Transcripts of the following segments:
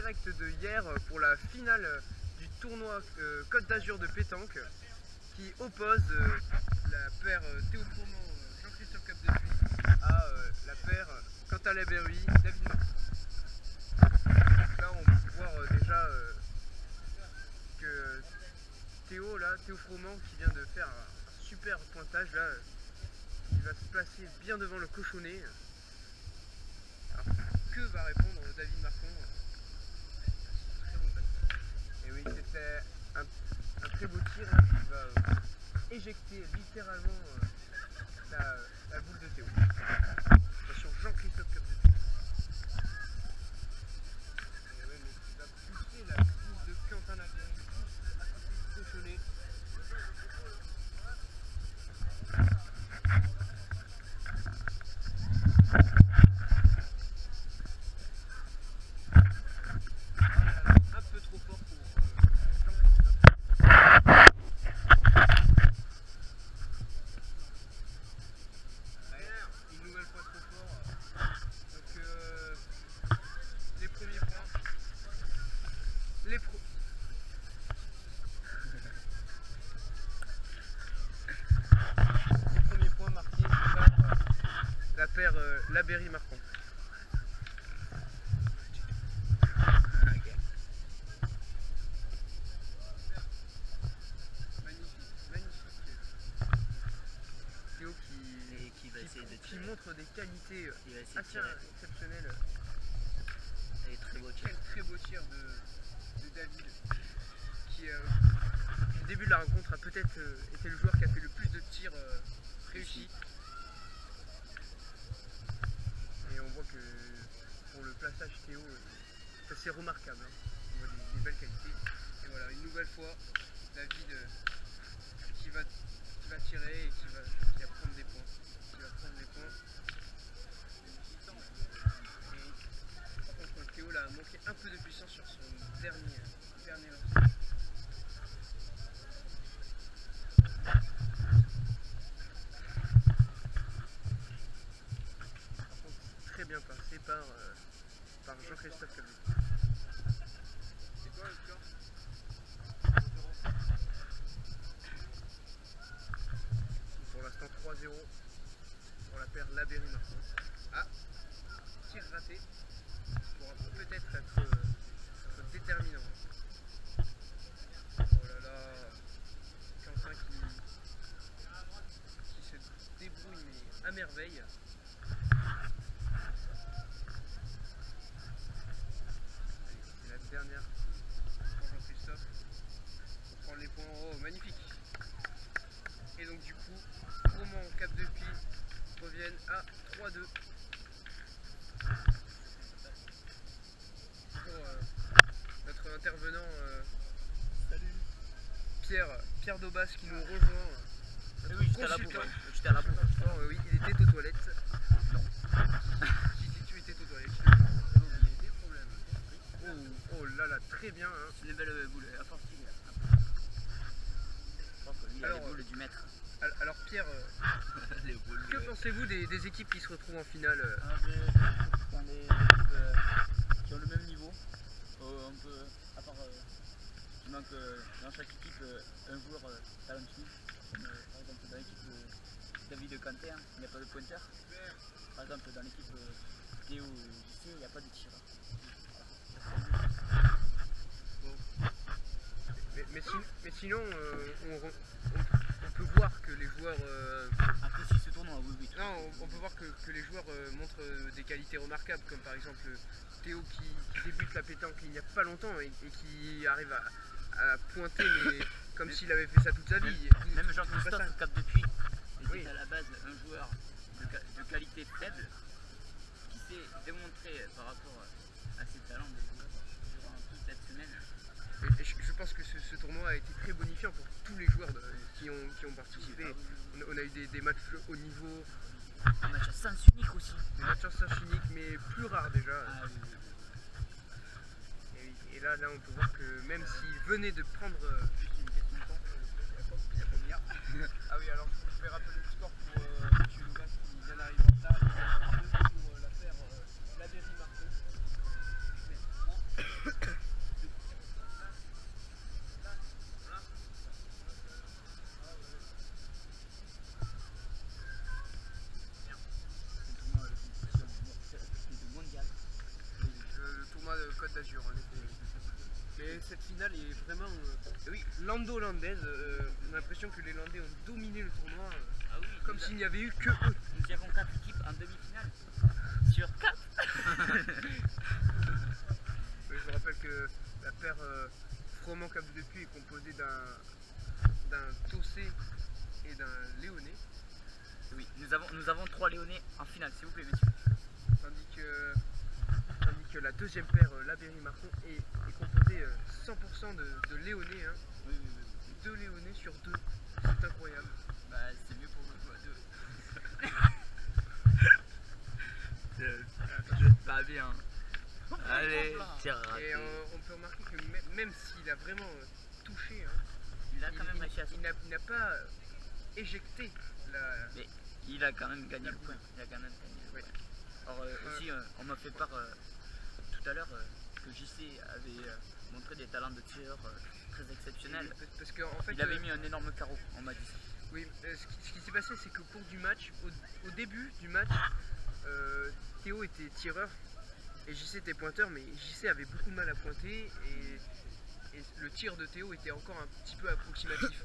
direct de hier pour la finale du tournoi Côte d'Azur de pétanque qui oppose la paire Théo Fourmont, Jean-Christophe Capdepuis à la paire Quentin Laberry, David Martin. Là on peut voir déjà que Théo Fourmont qui vient de faire un super pointage là, il va se placer bien devant le cochonnet. Alors, que va répondre David Martin? Très beau passage. Et oui, c'était un très beau tir hein, qui va éjecter littéralement la boule de Théo. Attention, Jean-Christophe Capdepuis. Et ouais, mais il va pousser la boule de Quentin Laberry juste à côté du cochonnet. Un peu trop fort pour Jean-Christophe. Une nouvelle fois trop fort. Donc les premiers points. Les premiers points marqués par la paire Laberry Martin. Qui montre des qualités assez exceptionnelles. Et très beau tir. Très beau tir de David, qui depuis le début de la rencontre a peut-être été le joueur qui a fait le plus de tirs réussis. Et on voit que pour le plaçage Théo, c'est assez remarquable. Hein. On voit des belles qualités. Et voilà, une nouvelle fois, David qui va tirer et qui va prendre des points. Et par contre Théo là, a manqué un peu de puissance sur son dernier lancer. Par contre très bien passé par Jean-Christophe Capdepuis. C'est quoi le score? Pour l'instant 3-0 pour la paire Laberry Martin. Ah, tir raté, pourra peut-être être déterminant. Oh là là, Quentin qui se débrouille mais à merveille. C'est la dernière pour Jean-Christophe pour prendre les points. Oh, magnifique. Et donc du coup, Fourmont, Capdepuis reviennent à 3-2 pour notre intervenant Pierre Daubas qui nous rejoint. Oui, j'étais à la bourre. J'étais à la bourre. Oui, il était aux toilettes. Non. Si tu étais aux toilettes. Des problèmes. Oh là là, très bien. Hein. C'est une belle boule, à force. Je pense que lui, il a les boules du maître. Alors Pierre, que pensez-vous des équipes qui se retrouvent en finale? Dans les équipes qui ont le même niveau, on peut, à part qu'il manque dans chaque équipe un joueur talentueux, comme par exemple dans l'équipe David Quentin, il n'y a pas de pointeur. Par exemple dans l'équipe Théo JC, il n'y a pas de tireur. Mais sinon, on peut voir que les joueurs... Après si ce tournoi, oui. Non, on peut voir que les joueurs montrent des qualités remarquables, comme par exemple Théo qui débute la pétanque il n'y a pas longtemps et qui arrive à pointer mais comme s'il avait fait ça toute sa vie. Même Jean-Christophe Capdepuis était à la base un joueur de qualité faible qui s'est démontré par rapport à ses talents durant toute cette semaine. Et je pense que ce tournoi a été très bonifiant pour tous les joueurs qui ont participé. On a eu des matchs haut niveau. Des matchs à sens unique aussi. Des matchs à sens unique mais plus rares déjà. Ah, oui. Et là on peut voir que même s'il venait de prendre... Juste une question de temps, il y a combien? Ah oui, alors je vais rappeler le score pour M. Lougas qui vient d'arriver en retard. Pour la paire Laberry Martin. cette finale est vraiment oui, lando-landaise. On a l'impression que les Landais ont dominé le tournoi Ah oui, comme s'il n'y avait eu que eux. nous avons 4 équipes en demi-finale. Sur 4. Je vous rappelle que la paire Froment Cap de Puy est composée d'un Tossé et d'un Léoné. Oui, nous avons 3 Léonais en finale, s'il vous plaît, messieurs. Tandis que la deuxième paire, Labéry-Marcon, est composée 100% de Léonais. Hein. Oui, oui, oui. 2 Léonais sur 2. C'est incroyable. Bah, c'est mieux pour nous à 2. Je pas bien. Allez, tir raté. Et on peut remarquer que même s'il a vraiment touché, hein, Il a quand même réussi à il n'a pas éjecté la... Mais il a quand même gagné le point. Il a quand même gagné le point. Alors aussi, on m'a fait part tout à l'heure que JC avait montré des talents de tireur très exceptionnels. Parce qu'en fait, il avait mis un énorme carreau, on m'a dit ça. Oui, ce qui s'est passé, c'est qu'au cours du match, au début du match, Théo était tireur et JC était pointeur, mais JC avait beaucoup de mal à pointer et le tir de Théo était encore un petit peu approximatif.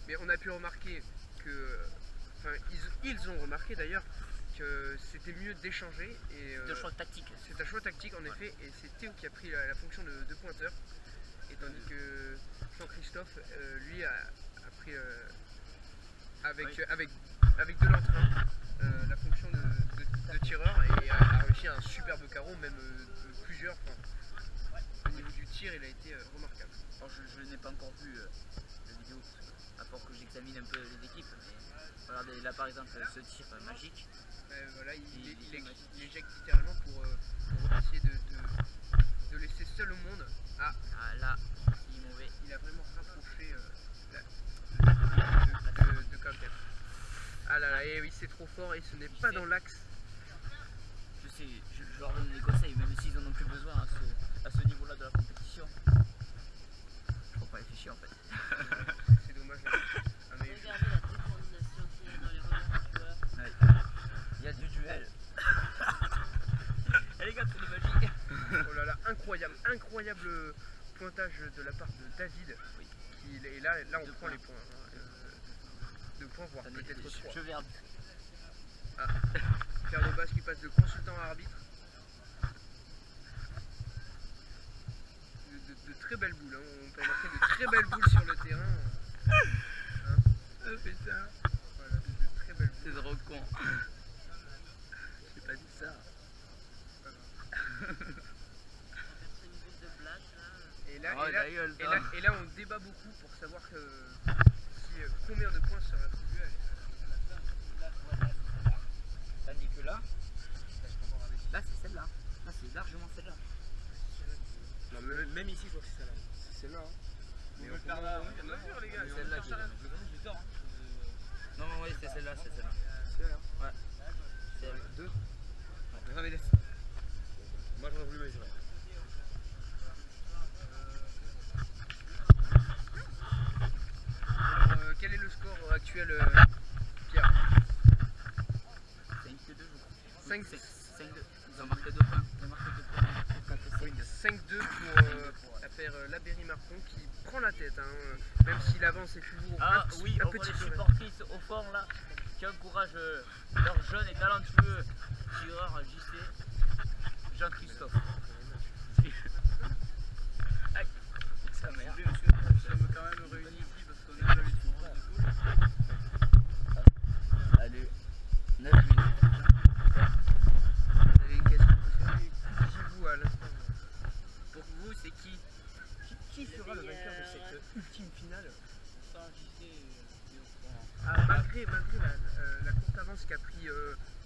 Mais on a pu remarquer que, enfin, ils ont remarqué d'ailleurs que c'était mieux d'échanger. C'est un choix tactique. C'est un choix tactique en effet, et c'est Théo qui a pris la fonction de pointeur, et tandis que Jean-Christophe, lui, a pris avec de l'entrain la fonction de tireur et a réussi un superbe carreau, même plusieurs. Au niveau du tir, il a été remarquable. Alors, je n'ai pas encore vu la vidéo, à part que j'examine un peu les équipes. Mais regardez là par exemple ce tir magique. Voilà, il éjecte littéralement pour essayer de laisser seul au monde. Ah là, il est mauvais. Il a vraiment rapproché de Quimper. Ah là là, et oui, c'est trop fort et ce n'est pas dans l'axe. Je sais, je leur donne des conseils, même s'ils en ont plus besoin à ce niveau-là de la compétition. Je crois pas réfléchir en fait. C'est dommage. Ah, mais Regardez la détermination qu'il y a dans les regards du joueur. Ouais. Il y a du duel. Et les gars, tour de magie. oh là là, incroyable pointage de la part de David. Oui. Et là on prend les points. Hein. 2 points, voire peut-être 3. Je vais arbitrer. Ah, Pierre de Basse qui passe de consultant à arbitre. De très belles boules, hein. On peut remarquer de très belles boules sur le terrain. Hein. Oh putain. Voilà, de très belles C'est boules. trop con. J'ai pas dit ça. C'est une boule de blague là. Et là, Oh, et là, ta gueule, et toi. là, et là, on débat beaucoup pour savoir combien de points sera attribué à la fin. Tandis que là, c'est celle-là. Là, c'est largement celle-là. Non, même ici, je crois que c'est celle-là. C'est celle-là. Hein. Mais on peut faire la mesure, les gars. C'est celle-là qui est la mesure. Non, oui, c'est celle-là, c'est celle-là. C'est celle-là. Ouais. C'est elle. 2. Non, mais laisse. Moi, j'aurais voulu mesurer. Alors, quel est le score actuel, Pierre? 5-2, je crois. 5 5-2. Ils ont marqué 2 points. Ils ont marqué 2 points. 5-2 pour la paire Labéry-Marcon qui prend la tête, hein, même si l'avance est toujours Ah oui, un on voit petit les peu. supportrices au fond là qui encouragent leur jeune et talentueux tireur JC, Jean-Christophe. Aïe, sa mère. J'aime quand même réunir ici parce qu'on est déjà les tournois de boule. Allez, 9 minutes. Vous avez une question? Vous à l'instant. Pour vous, c'est qui? Qui sera le vainqueur de cette ultime finale? Sans JC Malgré la courte avance qu'a pris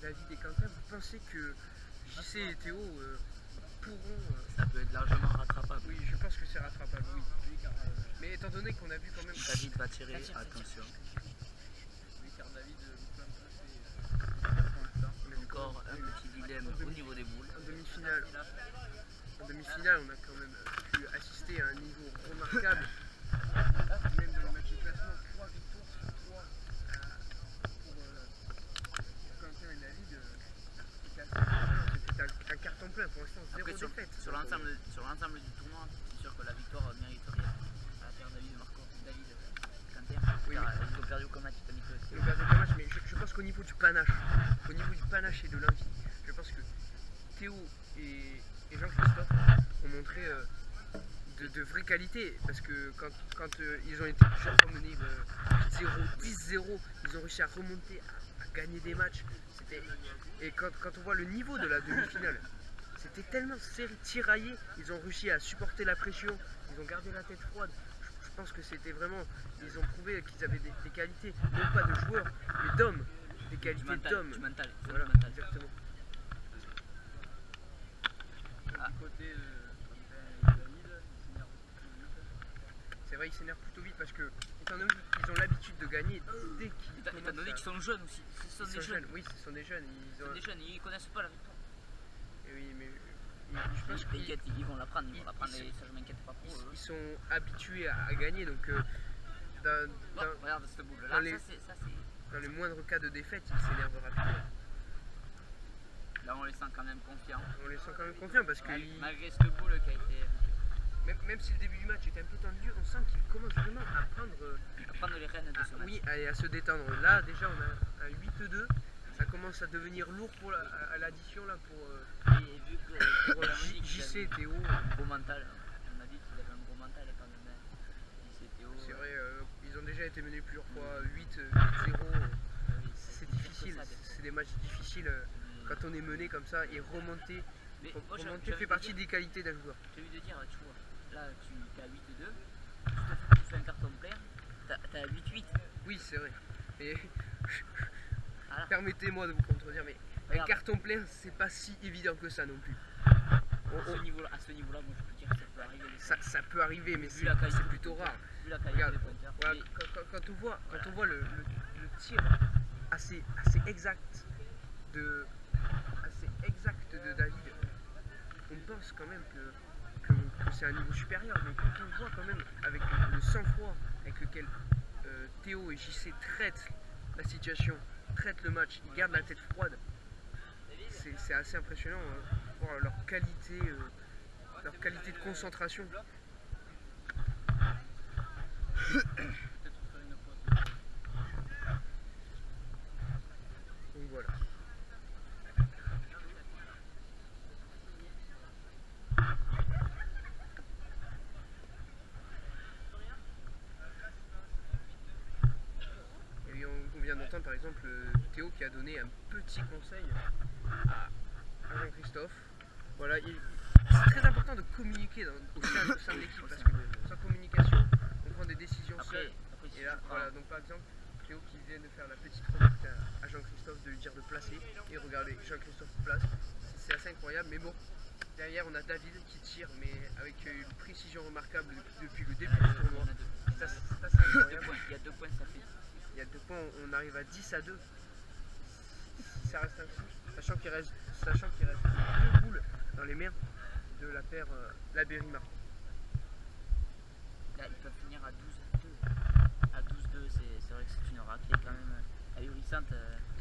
David et Quentin, vous pensez que JC et Théo pourront... Ça peut être largement rattrapable. Oui, je pense que c'est rattrapable, oui. Mais étant donné qu'on a vu quand même... David va tirer, attention. Oui, car David loupe un peu ses... pour l'instant. Encore un petit dilemme au niveau des boules. En demi-finale, on a quand même pu assister à un niveau remarquable. Même dans le match de classement, 3 victoires sur 3 pour Quentin et David. C'était un un carton plein. Pour l'instant, zéro Après, défaite. sur l'ensemble du tournoi, c'est sûr que la victoire mérite rien à faire David Quentin. Oui, Car ils ont perdu aucun match. Ils ont perdu aucun match, mais je pense qu'au niveau du panache, et de l'envie, je pense que Théo et Jean-Christophe ont montré de vraies qualités. Parce que quand ils ont été plusieurs fois menés 8-0, 10-0, ils ont réussi à remonter, à gagner des matchs. Et quand on voit le niveau de la demi-finale, c'était tellement tiraillé, ils ont réussi à supporter la pression, ils ont gardé la tête froide. Je pense que c'était vraiment, ils ont prouvé qu'ils avaient des qualités, non pas de joueurs, mais d'hommes, des qualités d'hommes. Du mental. Voilà, exactement. Ah. Du côté de David, il s'énerve plutôt vite. C'est vrai, ils s'énervent plutôt vite parce que, étant donné qu'ils ont l'habitude de gagner, dès qu'ils Étant donné commencent qu'ils sont jeunes aussi. Ce sont ils des sont jeunes. jeunes, oui, ce sont des jeunes. Ils connaissent pas la victoire. Et oui, mais je pense qu'ils T'inquiète, ils vont la prendre, et ça je m'inquiète pas pour eux. ils sont habitués à gagner, donc Regarde cette boule là, dans les- ça c'est. dans les moindres cas de défaite, ils s'énervent rapidement. Là on les sent quand même confiants. On les sent quand même confiants parce que Malgré cette boule qui a été. même si le début du match était un peu tendu, on sent qu'ils commencent vraiment à prendre les rênes de ce match. oui, à se détendre. Là déjà on a un 8-2, ça commence à devenir lourd pour à l'addition là pour Et vu que pour JC et Théo. un gros mental, on a dit qu'il avait un gros mental quand même. JC et Théo. C'est vrai, ils ont déjà été menés plusieurs fois 8-0. C'est difficile, c'est des matchs difficiles quand on est mené comme ça et remonter. Mais moi, Remonter fait partie des qualités d'un joueur. J'ai envie de dire, tu vois, là tu es à 8-2, tu fais un carton plein, t'as 8-8. Oui, c'est vrai. Et Voilà. permettez-moi de vous contredire, mais un Regarde. carton plein, c'est pas si évident que ça non plus. À ce niveau-là, moi je peux dire que ça peut arriver. Ça peut arriver, mais Vu la qualité c'est des plutôt pointeurs, rare. Vu la qualité Regarde, des pointeurs. Voilà, Et quand on voit le tir assez exact de David, on pense quand même que c'est un niveau supérieur, mais quand on voit quand même avec le sang-froid avec lequel Théo et JC traitent la situation, traitent le match, ils gardent la tête froide, c'est assez impressionnant voir leur qualité de concentration. Peut-être faire une pause. Donc voilà. Et on vient d'entendre par exemple Théo qui a donné un petit conseil à Jean-Christophe. Voilà, c'est très important de communiquer au sein de l'équipe parce que sans communication, on prend des décisions seuls. après, Et là, voilà, donc par exemple, Théo qui vient de faire la petite remarque à Jean-Christophe de lui dire de placer. Et regardez, Jean-Christophe place. C'est assez incroyable, mais bon, derrière on a David qui tire, mais avec une précision remarquable depuis le début du tournoi. C'est assez incroyable. il y a 2 points, ça fait. Il y a 2 points, on arrive à 10-2. Ça reste un coup, sachant qu'il reste 2 boules dans les mains de la paire Labéry-Marco. Là, ils peuvent finir à 12-2. À 12-2, c'est vrai que c'est une raclée quand même ahurissante,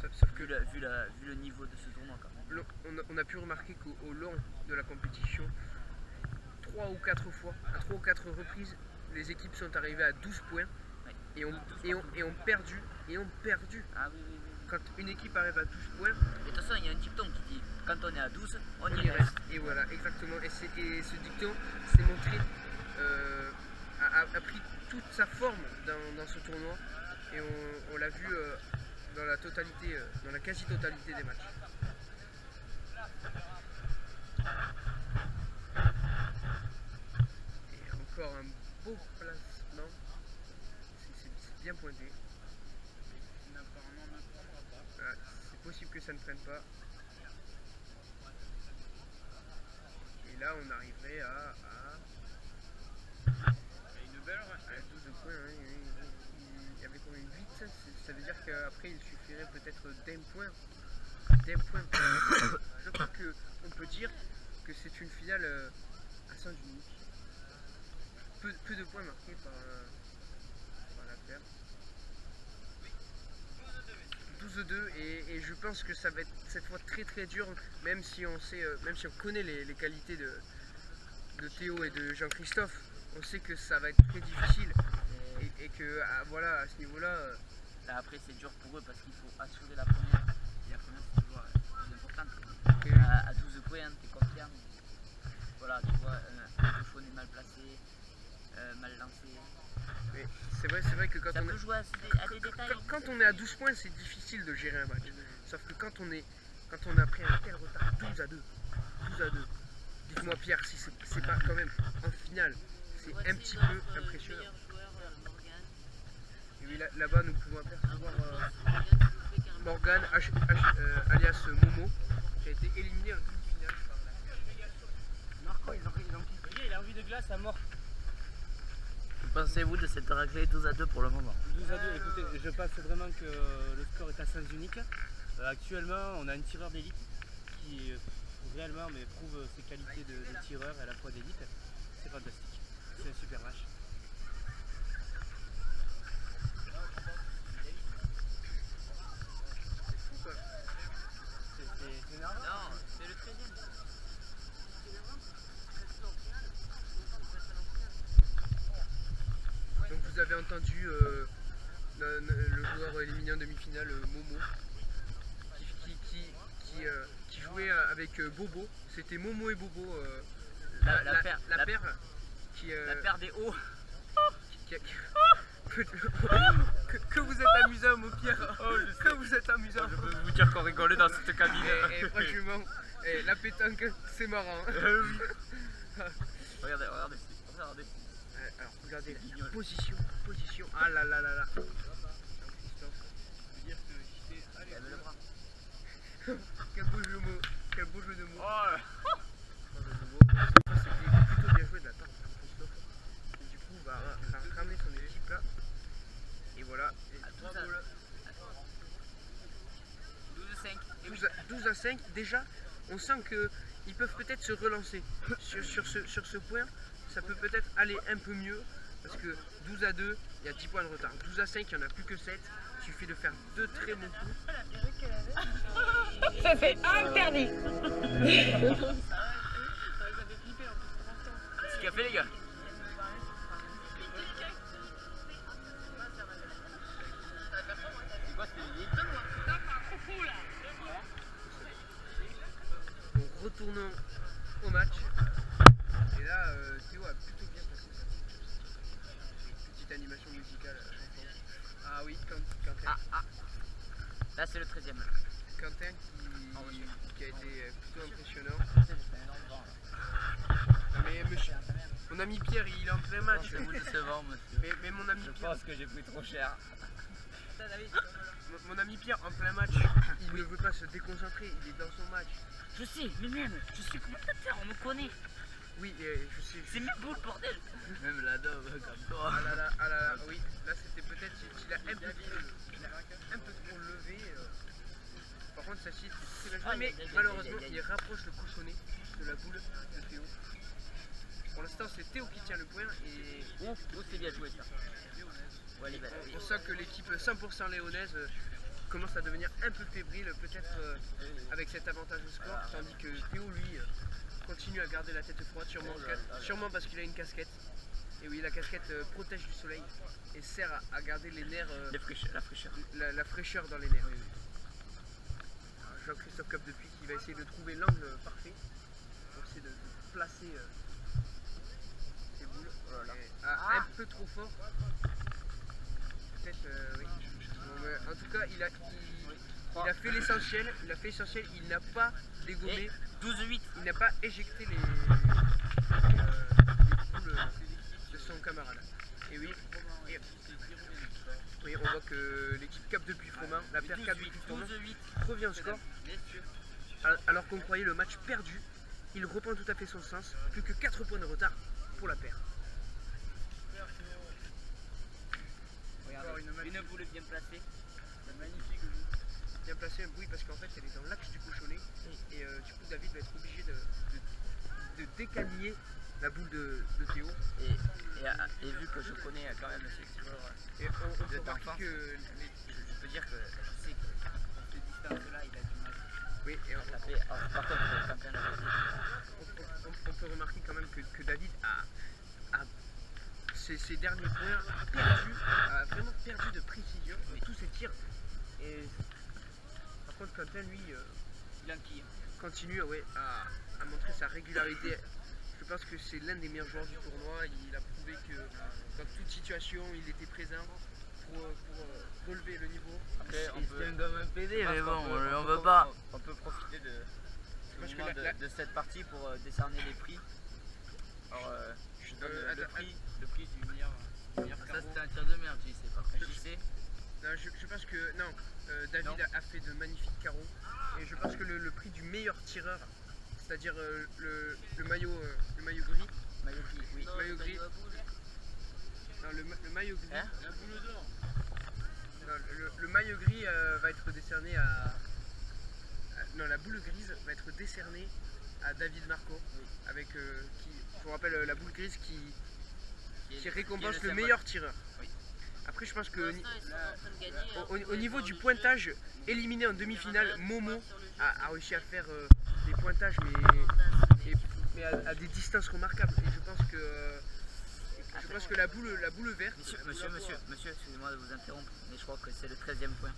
Sauf que vu le niveau de ce tournoi quand même. on a pu remarquer qu'au long de la compétition, 3 ou 4 fois, à 3 ou 4 reprises, les équipes sont arrivées à 12 points et ont perdu. Ah oui, oui, oui. Quand une équipe arrive à 12 points, Et de toute façon, il y a un dicton qui dit quand on est à 12, on on y y reste. reste. Et voilà, exactement. Et ce dicton s'est montré, a pris toute sa forme dans ce tournoi et on l'a vu dans la totalité, dans la quasi-totalité des matchs. Et encore un beau placement, c'est bien pointé. Mais apparemment, on ne prendra pas. Voilà, c'est possible que ça ne prenne pas. Et là, on arriverait à Il y a une belle raclée. 12 points. Oui. Il y avait combien 8. Ça veut dire qu'après, il suffirait peut-être d'un point. Je crois qu'on peut dire que c'est une finale à sens unique. Peu de points marqués par la paire. 12-2 et je pense que ça va être cette fois très très dur, même si on sait, même si on connaît les qualités de Théo et de Jean-Christophe, on sait que ça va être très difficile et que voilà, à ce niveau-là. Là, après, c'est dur pour eux parce qu'il faut assurer la première. Et la première, c'est toujours plus importante. À 12 points, t'es confiant. Voilà, tu vois, un cochonnet mal placé, mal lancé. Mais c'est vrai que quand Ça on peut est, jouer à des détails. quand on est à 12 points, c'est difficile de gérer un match. Sauf que quand on a pris un tel retard, 12-2, dites-moi Pierre, si c'est pas quand même en finale, c'est un petit peu impressionnant. Le meilleur joueur, Morgan. Et oui, là-bas, nous pouvons apercevoir Morgan, alias Momo, qui a été éliminé en demi-finale par la Marco, il a envie de glace à mort. Que pensez-vous de cette raclée 12-2 pour le moment? 12-2, écoutez, je pense vraiment que le score est à sens unique. Actuellement, on a un tireur d'élite qui réellement prouve ses qualités de tireur et à la fois d'élite. C'est fantastique. C'est un super match. C'est énervant. Non, c'est le 13e. Donc vous avez entendu le joueur éliminé en demi-finale, Momo, qui jouait avec Bobo. C'était Momo et Bobo, La paire qui, la paire des hauts. que vous êtes amusant, mon Pierre. Que vous êtes amusant. Je peux vous dire qu'on rigolait dans cette cabine. Et franchement, la pétanque, c'est marrant. Oui. Regardez. Alors regardez la position. Ah là là là là. Jean-Christophe, je veux dire que j'étais. Allez, Lève le bras. quel beau jeu de mots. Oh. C'était plutôt bien joué de la part de Jean-Christophe. Et du coup, va ramener son équipe là. Et voilà. Et 12 à 5. Déjà, on sent qu'ils peuvent peut-être se relancer sur ce point. Ça peut peut-être aller un peu mieux. Parce que 12-2, il y a 10 points de retard. 12-5, il n'y en a plus que 7. Il suffit de faire 2 très bons coups. Ça c'est interdit. Ce qu'il a fait, les gars. Donc retournons au match. Et là, Théo a plutôt bien passé ça. Petite animation musicale. Ah oui, Quentin. Là, c'est le 13e. Quentin qui a été plutôt impressionnant. Mais monsieur, mon ami Pierre, il est en plein match. C'est vous décevant, monsieur. Mais mon ami Je Pierre, pense que j'ai pris trop cher. mon ami Pierre, en plein match, il ne veut pas se déconcentrer, il est dans son match. Je sais, mais même, je suis commentateur, on me connaît. Oui, je sais. C'est mes boules, bordel. Même la dame, comme toi. Ah là, oui, là c'était peut-être, il a un peu trop levé. Par contre, celle-ci était très bien jouée, mais malheureusement, il rapproche le cochonnet de la boule de Théo. Pour l'instant, c'est Théo qui tient le point et C'est bien joué, ça. Ouais, elle est belle, oui. on sent que l'équipe 100% léonaise commence à devenir un peu fébrile, peut-être avec cet avantage au score, tandis que Théo, lui, continue à garder la tête froide, sûrement parce qu'il a une casquette. Et oui, la casquette protège du soleil et sert à garder les nerfs, La fraîcheur. la fraîcheur dans les nerfs. Jean-Christophe Cap depuis qui va essayer de trouver l'angle parfait pour essayer de placer ses boules. Un peu trop fort. Peut-être, oui. Bon, en tout cas, il a fait l'essentiel. Il n'a pas dégommé. 12-8. Il n'a pas éjecté les boules de son camarade. Et oui, oui, on voit que l'équipe Cap depuis Froment, la paire Cap depuis Froment, revient au score. Alors qu'on croyait le match perdu, il reprend tout à fait son sens. Plus que 4 points de retard pour la paire. Regardez, une boule bien placée. C'est magnifique. Bien placé, oui, parce qu'en fait elle est dans l'axe du cochonnet. Et du coup, David va être obligé de décaliller la boule de Théo. Et vu que je connais quand même ces joueurs Et on peut de remarquer d'enfance, que je peux dire que je sais que expérience-là, il a du mal Oui, et à taper. Alors, par contre, Quentin l'avait dit. on peut remarquer quand même que David a ces derniers points a vraiment perdu de précision dans tous ses tirs. Et par contre, Quentin, lui, Il enquille. continue à montrer sa régularité. Je pense que c'est l'un des meilleurs joueurs du tournoi. Il a prouvé que dans toute situation, il était présent pour relever le niveau. Après, on Il se peut. tient comme un PD, mais je pense bon, qu'on on veut pas. On peut profiter de, Parce du que moment la- de cette partie pour décerner les prix. Alors, je donne le prix du meilleur Ça, carreau. c'était un tir de merde, JC, par contre. JC. Non, je pense que non, David Non. a fait de magnifiques carreaux. Et je pense que le prix du meilleur tireur, c'est-à-dire le maillot gris, Maillot gris, oui. Non, maillot le gris. maillot à boule. non, le maillot gris, Hein La boule d'or. non, le maillot gris va être décerné non, la boule grise va être décernée à David Marco, avec je vous rappelle la boule grise qui récompense le meilleur tireur. Oui. Après, je pense Pour que l'instant, ils sont en train de gagner. au niveau du pointage, éliminé en demi-finale, Momo a réussi à faire des pointages mais à des distances remarquables. Et je pense que la boule verte, Monsieur, excusez-moi de vous interrompre, mais je crois que c'est le 13e point.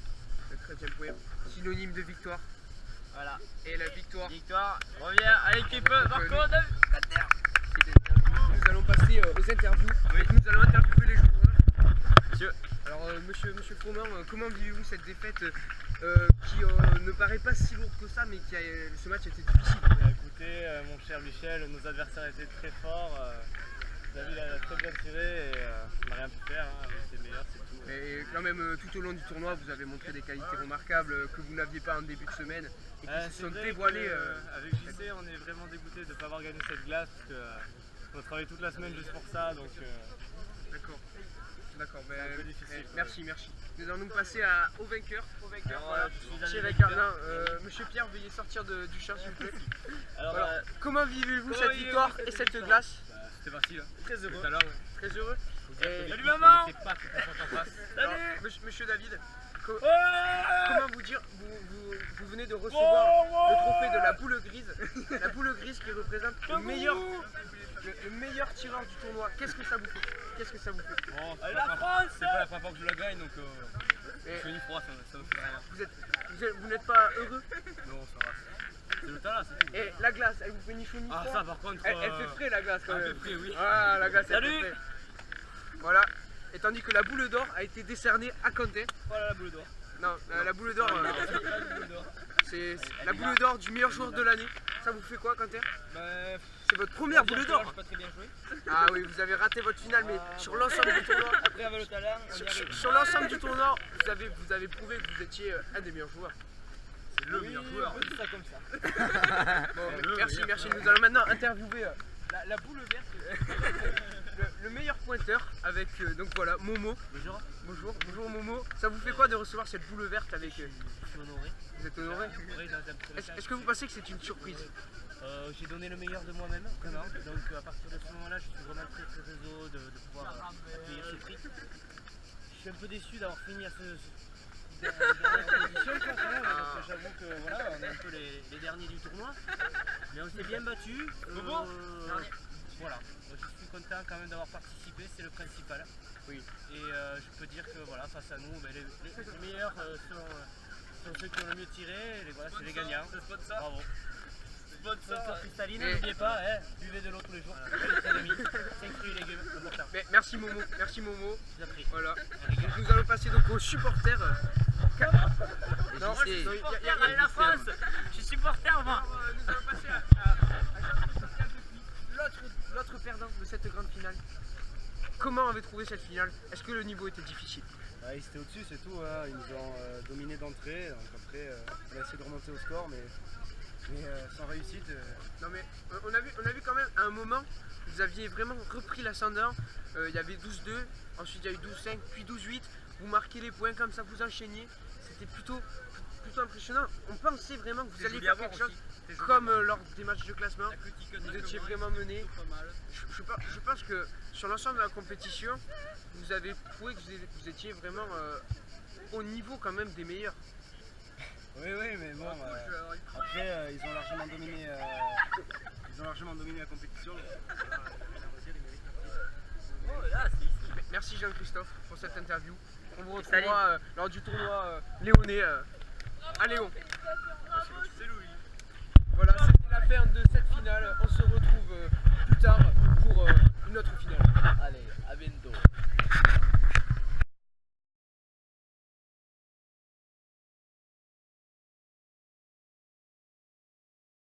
le 13e point, synonyme de victoire. Voilà. Et la victoire. Victoire revient à l'équipe Marco de Quentin. Nous allons passer aux interviews. Donc, nous allons interviewer les joueurs. Monsieur. Alors, monsieur Froment, comment vivez-vous cette défaite qui ne paraît pas si lourde que ça, mais ce match était difficile? Écoutez, mon cher Michel, nos adversaires étaient très forts. David a très bien tiré et on n'a rien pu faire. Hein, c'est meilleur, c'est tout. Et quand même, tout au long du tournoi, vous avez montré des qualités remarquables que vous n'aviez pas en début de semaine et qui se sont dévoilées. Avec JC, on est vraiment dégoûté de ne pas avoir gagné cette glace parce qu'on a travaillé toute la semaine juste pour ça. Donc, D'accord. D'accord. c'est un peu difficile. Merci. Nous allons nous passer au vainqueur. Alors, Voilà. je suis Monsieur allé vainqueur. vainqueur. Non, monsieur Pierre, veuillez sortir du champ, s'il vous plaît. Alors, Voilà. Comment vivez-vous comment cette vivez-vous victoire cette et cette victoire glace? C'était facile. Hein. Très heureux. Tout à l'heure, Très heureux. Et- l'équipe maman. n'était pas très forte en face. Alors, monsieur David, comment vous dire, vous venez de recevoir le trophée de la boule grise, la boule grise qui représente le meilleur tireur du tournoi. Qu'est-ce que ça vous fait? Bon, c'est La pas France. c'est pas la première fois que je la gagne donc Et je suis une froid, ça me fait rien. vous n'êtes pas heureux? Non, ça va. C'est le talent, c'est tout. Et la glace, elle vous fait ni chaud ni froid? Ah, ça par contre. Elle fait frais la glace quand elle même. fait frais, oui. Ah, la glace, elle Salut. fait frais. Voilà. Et tandis que la boule d'or a été décernée à Quentin. Voilà la boule d'or. Non, la boule d'or, c'est la boule d'or du meilleur joueur de l'année. Ça vous fait quoi, Quentin? C'est votre première boule d'or. Pas très bien joué. Ah oui, vous avez raté votre finale, mais sur l'ensemble du tournoi, Après, avec le talent, on y arrive. sur l'ensemble du tournoi, vous avez prouvé que vous étiez un des meilleurs joueurs. C'est le meilleur joueur. On dit ça comme ça. Bon, le merci. meilleur. Nous allons maintenant interviewer la boule verte, le meilleur pointeur avec donc voilà Momo. Bonjour Momo. Ça vous fait quoi de recevoir cette boule verte avec Je suis honoré. Vous êtes honoré? Honoré dans un premier temps. Est-ce que vous pensez que c'est une surprise? J'ai donné le meilleur de moi-même, vraiment. Donc à partir de ce moment-là, je suis vraiment très heureux de pouvoir accueillir ce prix. Je suis un peu déçu d'avoir fini à dernière position, quoi, quand même, parce que j'avoue que voilà, on est un peu les derniers du tournoi. Mais on s'est bien battu. Voilà, je suis content quand même d'avoir participé, c'est le principal. Oui. Et je peux dire que voilà, face à nous, les meilleurs sont ceux qui ont le mieux tiré, voilà, c'est les gagnants. Bravo. Sponsor cristalline, Et- n'oubliez pas, buvez de l'eau tous les jours. 5 fruits et légumes, important. Mais merci Momo. Je vous en prie. Voilà. Nous allons passer donc aux supporters. Non, JC. il y a la France. Je suis supporter, moi. Nous allons passer à l'autre perdant de cette grande finale. Comment avez-vous trouvé cette finale? Est-ce que le niveau était difficile? Ils étaient au-dessus, c'est tout. Hein. Ils nous ont dominé d'entrée. Donc après, on a essayé de remonter au score, mais sans réussite. Non mais on a vu quand même à un moment, vous aviez vraiment repris l'ascendant. Il y avait 12-2, ensuite il y a eu 12-5, puis 12-8. Vous marquez les points comme ça, vous enchaîniez. C'était plutôt impressionnant. On pensait vraiment que vous alliez faire quelque chose comme lors des matchs de classement. Vous étiez vraiment mené. Je pense que sur l'ensemble de la compétition, vous avez prouvé que vous étiez vraiment au niveau quand même des meilleurs. Oui, mais bon, après ils ont largement dominé la compétition. Oh, là, c'est ici. Merci Jean-Christophe pour cette interview. On vous retrouvera lors du tournoi léonais à Léon. C'est Louis. Voilà, c'était la fin de